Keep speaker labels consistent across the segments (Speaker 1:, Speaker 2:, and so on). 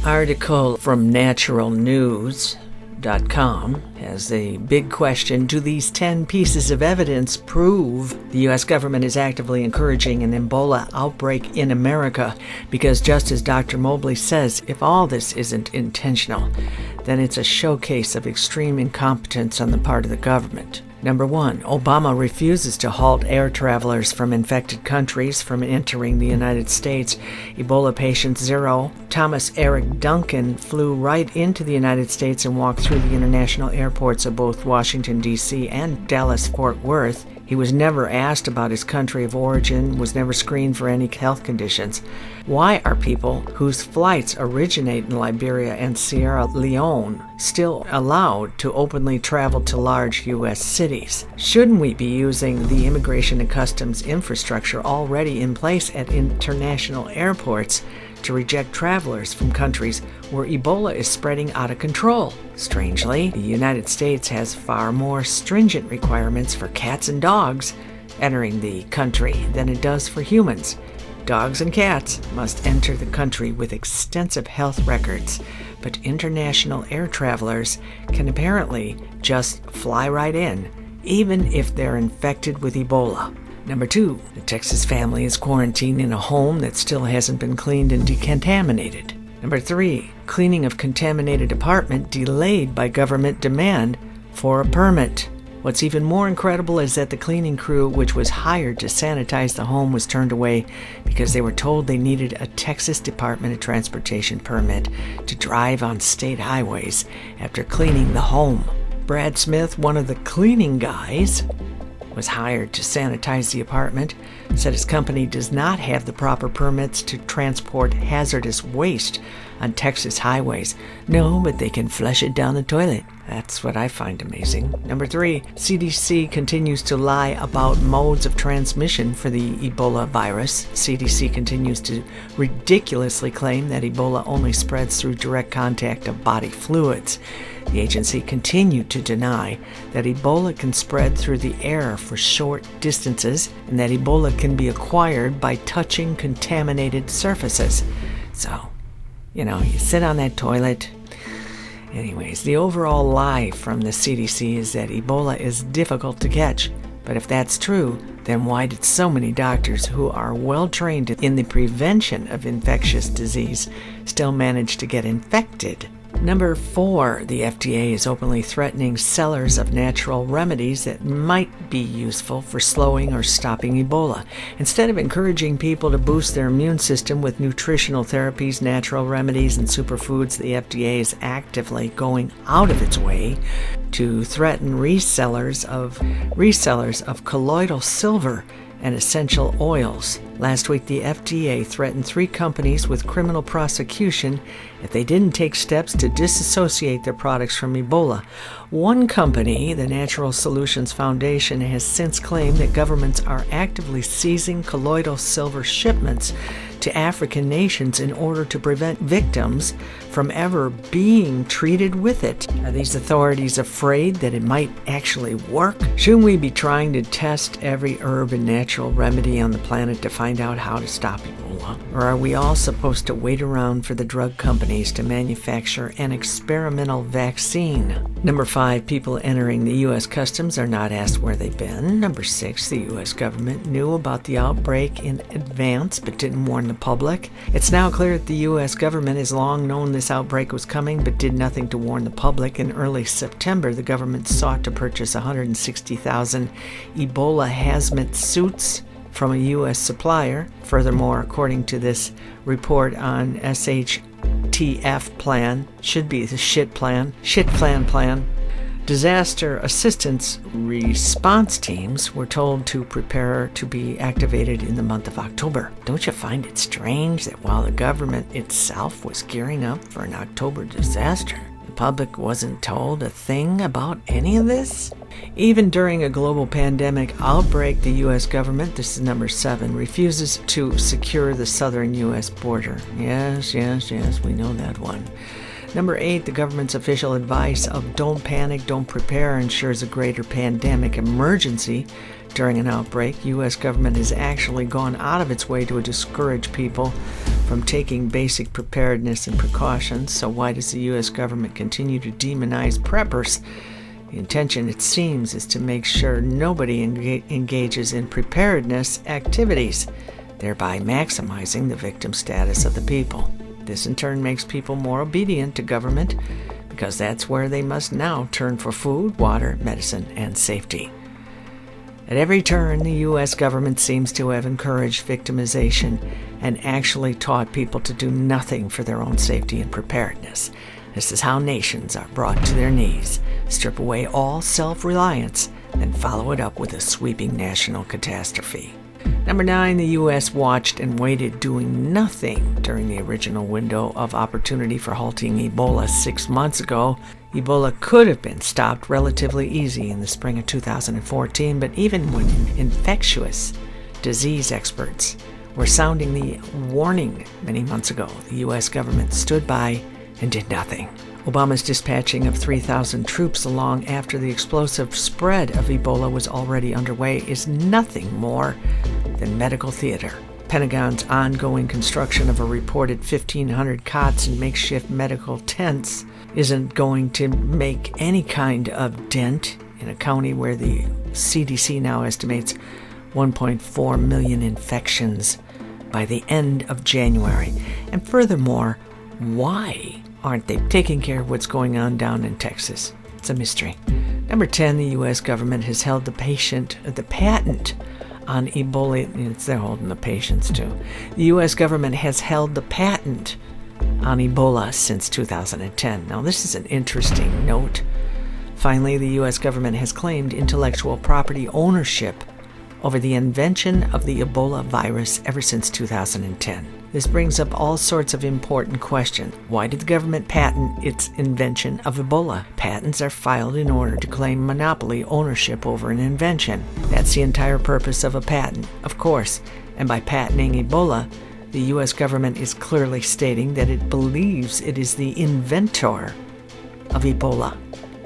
Speaker 1: article from naturalnews.com has a big question. Do these 10 pieces of evidence prove the U.S. government is actively encouraging an Ebola outbreak in America? Because just as Dr. Mobley says, if all this isn't intentional, then it's a showcase of extreme incompetence on the part of the government. Number 1, Obama refuses to halt air travelers from infected countries from entering the United States. Ebola patient 0, Thomas Eric Duncan, flew right into the United States and walked through the international airports of both Washington, D.C. and Dallas-Fort Worth. He was never asked about his country of origin, was never screened for any health conditions. Why are people whose flights originate in Liberia and Sierra Leone still allowed to openly travel to large U.S. cities? Shouldn't we be using the immigration and customs infrastructure already in place at international airports to reject travelers from countries where Ebola is spreading out of control? Strangely, the United States has far more stringent requirements for cats and dogs entering the country than it does for humans. Dogs and cats must enter the country with extensive health records, but international air travelers can apparently just fly right in, even if they're infected with Ebola. Number 2, the Texas family is quarantined in a home that still hasn't been cleaned and decontaminated. Number 3, cleaning of contaminated apartment delayed by government demand for a permit. What's even more incredible is that the cleaning crew, which was hired to sanitize the home, was turned away because they were told they needed a Texas Department of Transportation permit to drive on state highways after cleaning the home. Brad Smith, one of the cleaning guys, was hired to sanitize the apartment, said his company does not have the proper permits to transport hazardous waste on Texas highways. No, but they can flush it down the toilet. That's what I find amazing. Number 3, CDC continues to lie about modes of transmission for the Ebola virus. CDC continues to ridiculously claim that Ebola only spreads through direct contact of body fluids. The agency continued to deny that Ebola can spread through the air for short distances and that Ebola can be acquired by touching contaminated surfaces. So, you sit on that toilet. Anyways, the overall lie from the CDC is that Ebola is difficult to catch. But if that's true, then why did so many doctors who are well trained in the prevention of infectious disease still manage to get infected? Number 4, the FDA is openly threatening sellers of natural remedies that might be useful for slowing or stopping Ebola. Instead of encouraging people to boost their immune system with nutritional therapies, natural remedies, and superfoods, the FDA is actively going out of its way to threaten resellers of colloidal silver and essential oils. Last week, the FDA threatened 3 companies with criminal prosecution if they didn't take steps to disassociate their products from Ebola. One company, the Natural Solutions Foundation, has since claimed that governments are actively seizing colloidal silver shipments to African nations in order to prevent victims from ever being treated with it. Are these authorities afraid that it might actually work? Shouldn't we be trying to test every herb and natural remedy on the planet to find out how to stop Ebola? Or are we all supposed to wait around for the drug companies to manufacture an experimental vaccine? Number 5, people entering the U.S. Customs are not asked where they've been. Number 6, the U.S. government knew about the outbreak in advance but didn't warn the public. It's now clear that the U.S. government has long known this outbreak was coming but did nothing to warn the public. In early September, the government sought to purchase 160,000 Ebola hazmat suits from a U.S. supplier. Furthermore, according to this report on SHTF plan, should be the shit plan, disaster assistance response teams were told to prepare to be activated in the month of October. Don't you find it strange that while the government itself was gearing up for an October disaster, the public wasn't told a thing about any of this? Even during a global pandemic outbreak, the U.S. government, this is number 7, refuses to secure the southern U.S. border. Yes, we know that one. Number 8, the government's official advice of don't panic, don't prepare ensures a greater pandemic emergency during an outbreak. U.S. government has actually gone out of its way to discourage people from taking basic preparedness and precautions. So why does the U.S. government continue to demonize preppers? The intention, it seems, is to make sure nobody engages in preparedness activities, thereby maximizing the victim status of the people. This in turn makes people more obedient to government because that's where they must now turn for food, water, medicine, and safety. At every turn, the U.S. government seems to have encouraged victimization and actually taught people to do nothing for their own safety and preparedness. This is how nations are brought to their knees, strip away all self-reliance, and follow it up with a sweeping national catastrophe. Number 9, the U.S. watched and waited, doing nothing during the original window of opportunity for halting Ebola 6 months ago. Ebola could have been stopped relatively easy in the spring of 2014, but even when infectious disease experts were sounding the warning many months ago, the U.S. government stood by and did nothing. Obama's dispatching of 3,000 troops along after the explosive spread of Ebola was already underway is nothing more than medical theater. Pentagon's ongoing construction of a reported 1,500 cots in makeshift medical tents isn't going to make any kind of dent in a county where the CDC now estimates 1.4 million infections by the end of January. And furthermore, why aren't they taking care of what's going on down in Texas? It's a mystery. Number 10, the U.S. government has held the patent on Ebola. They're holding the patients too. The U.S. government has held the patent on Ebola since 2010. Now, this is an interesting note. Finally, the U.S. government has claimed intellectual property ownership over the invention of the Ebola virus ever since 2010. This brings up all sorts of important questions. Why did the government patent its invention of Ebola? Patents are filed in order to claim monopoly ownership over an invention. That's the entire purpose of a patent, of course. And by patenting Ebola, the U.S. government is clearly stating that it believes it is the inventor of Ebola,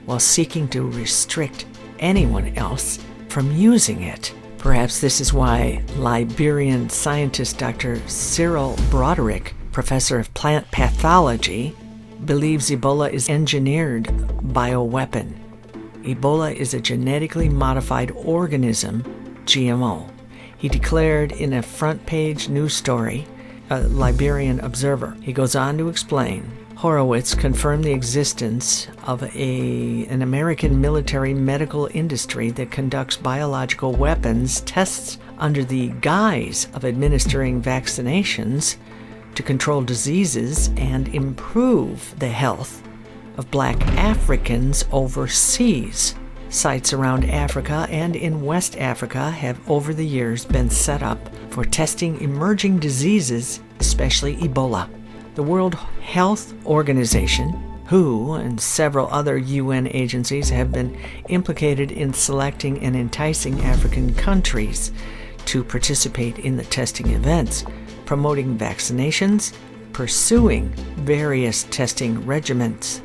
Speaker 1: while seeking to restrict anyone else from using it. Perhaps this is why Liberian scientist Dr. Cyril Broderick, professor of plant pathology, believes Ebola is an engineered bioweapon. Ebola is a genetically modified organism, GMO. He declared in a front-page news story, a Liberian Observer. He goes on to explain, Horowitz confirmed the existence of an American military medical industry that conducts biological weapons tests under the guise of administering vaccinations to control diseases and improve the health of Black Africans overseas. Sites around Africa and in West Africa have over the years been set up for testing emerging diseases, especially Ebola. The World Health Organization, WHO, and several other UN agencies have been implicated in selecting and enticing African countries to participate in the testing events, promoting vaccinations, pursuing various testing regimens.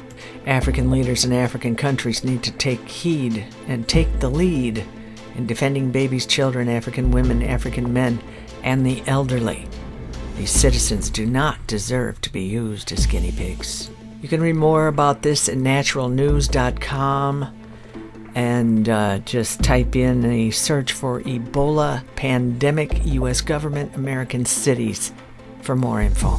Speaker 1: African leaders in African countries need to take heed and take the lead in defending babies, children, African women, African men, and the elderly. These citizens do not deserve to be used as guinea pigs. You can read more about this at naturalnews.com and just type in a search for Ebola pandemic, U.S. government, American cities for more info.